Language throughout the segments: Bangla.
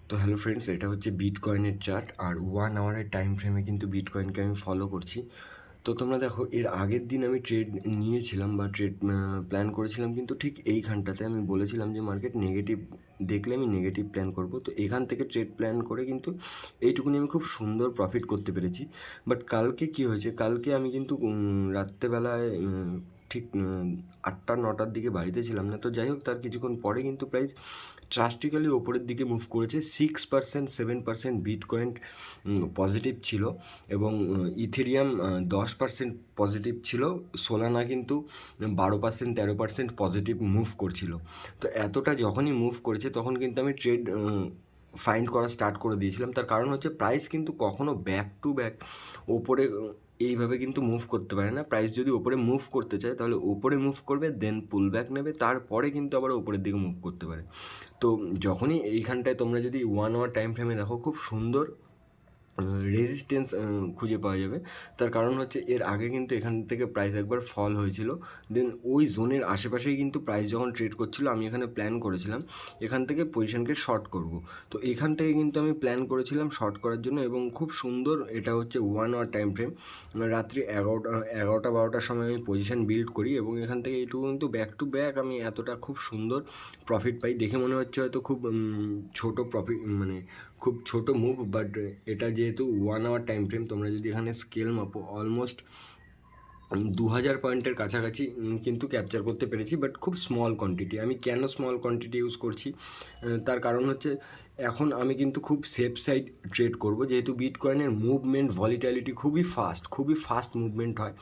তো হ্যালো ফ্রেন্ডস, এটা হচ্ছে বিটকয়েনের চার্ট আর 1 আওয়ারের টাইম ফ্রেমে কিন্তু বিটকয়েনকে আমি ফলো করছি। তো তোমরা দেখো, এর আগের দিন আমি ট্রেড নিয়েছিলাম বা ট্রেড প্ল্যান করেছিলাম, কিন্তু ঠিক এইখানটাতে আমি বলেছিলাম যে মার্কেট নেগেটিভ দেখলে আমি নেগেটিভ প্ল্যান করব। তো এখান থেকে ট্রেড প্ল্যান করে কিন্তু এইটুকুনি আমি খুব সুন্দর প্রফিট করতে পেরেছি। বাট কালকে কি হয়েছে, কালকে আমি কিন্তু রাত্রেবেলায় ঠিক 8টা 9টার দিকে বাড়িতে ছিলাম না। তো যাই হোক, তার কিছুক্ষণ পরে কিন্তু প্রাইস ড্রাস্টিক্যালি ওপরের দিকে মুভ করেছে। 6% 7% বিটকয়েন পজিটিভ ছিল এবং ইথেরিয়াম 10% পজিটিভ ছিল। সোলানা কিন্তু 12% 13% পজিটিভ মুভ করছিল। তো এতটা যখনই মুভ করেছে তখন কিন্তু আমি ট্রেড ফাইন্ড করা স্টার্ট করে দিয়েছিলাম। তার কারণ হচ্ছে প্রাইস কিন্তু কখনো ব্যাক টু ব্যাক ওপরে এইভাবে কিন্তু মুভ করতে পারে না। প্রাইস যদি ওপরে মুভ করতে চায় তাহলে ওপরে মুভ করবে, দেন পুল ব্যাক নেবে, তারপরে কিন্তু আবার ওপরের দিকে মুভ করতে পারে। তো যখনই এইখানটায় তোমরা যদি 1 আওয়ার টাইম ফ্রেমে দেখো, খুব সুন্দর রেজিস্ট্যান্স খুঁজে পাওয়া যাবে। তার কারণ হচ্ছে এর আগে কিন্তু এখান থেকে প্রাইস একবার ফল হয়েছিল, দেন ওই জোনের আশেপাশেই কিন্তু প্রাইস যখন ট্রেড করছিল আমি এখানে প্ল্যান করেছিলাম এখান থেকে পজিশনকে শর্ট করব। তো এখান থেকে কিন্তু আমি প্ল্যান করেছিলাম শর্ট করার জন্য এবং খুব সুন্দর, এটা হচ্ছে 1 আওয়ার টাইম ফ্রেম। রাত্রি 11টা 12টার সময় আমি পজিশন বিল্ড করি এবং এখান থেকে এইটুকু কিন্তু ব্যাক টু ব্যাক আমি এতটা খুব সুন্দর প্রফিট পাই। দেখে মনে হচ্ছে হয়তো খুব ছোট প্রফিট, মানে খুব ছোট মুভ, বাট এটা যেহেতু 1 আওয়ার টাইম ফ্রেম, তোমরা যদি এখানে স্কেল মাপো অলমোস্ট 2000 পয়েন্টের কাছাকাছি কিন্তু ক্যাপচার করতে পেরেছি, বাট খুব স্মল কোয়ান্টিটি। আমি কেন স্মল কোয়ান্টিটি ইউজ করছি, তার কারণ হচ্ছে এখন আমি কিন্তু খুব সেফ সাইড ট্রেড করব, যেহেতু বিটকয়েনের মুভমেন্ট ভলিটালিটি খুবই ফাস্ট মুভমেন্ট হয়।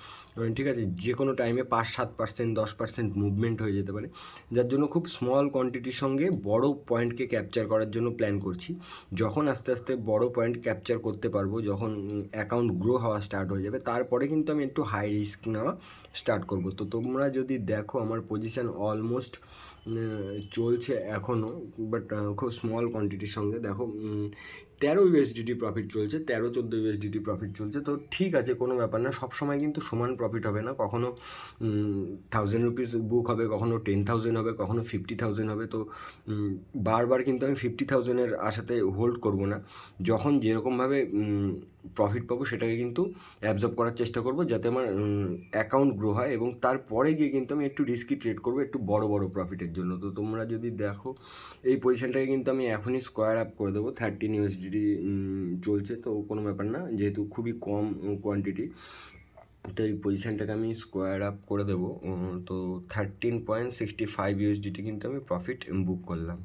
ঠিক আছে, যে কোনো টাইমে 5-7% 10% মুভমেন্ট হয়ে যেতে পারে, যার জন্য খুব স্মল কোয়ান্টিটির সঙ্গে বড় পয়েন্টকে ক্যাপচার করার জন্য প্ল্যান করছি। যখন আস্তে আস্তে বড় পয়েন্ট ক্যাপচার করতে পারবো, যখন অ্যাকাউন্ট গ্রো হওয়া স্টার্ট হয়ে যাবে, তারপরে কিন্তু আমি একটু হাই রিস্ক নেওয়া স্টার্ট করব। তো তোমরা যদি দেখো আমার পজিশান অলমোস্ট চলছে এখনও, বাট খুব স্মল কোয়ান্টিটির সঙ্গে দেখো 13 USDT প্রফিট চলছে, 13-14 USDT প্রফিট চলছে। তো ঠিক আছে, কোনো ব্যাপার না, সবসময় কিন্তু সমান প্রফিট হবে না, কখনো 1000 রুপিস বুক হবে, কখনো 10,000 হবে, কখনো 50,000 হবে। তো বারবার কিন্তু আমি 50,000-এর আশাতে হোল্ড করব না। যখন যেরকমভাবে প্রফিট পাবো সেটাকে কিন্তু অ্যাবজর্ব করার চেষ্টা করব, যাতে আমার অ্যাকাউন্ট গ্রো হয়, এবং তারপরে গিয়ে কিন্তু আমি একটু রিস্কি ট্রেড করবো একটু বড় বড় প্রফিটের জন্য। তো তোমরা যদি দেখো এই পজিশনটাকে কিন্তু আমি এখনই স্কোয়ার আপ করে দেবো। 13 USDT চলছে, তো কোনো ব্যাপার না, যেহেতু খুবই কম কোয়ান্টিটি। তো এই পজিশানটাকে আমি স্কোয়ার আপ করে দেবো। তো 13.65 USDT কিন্তু আমি প্রফিট বুক করলাম।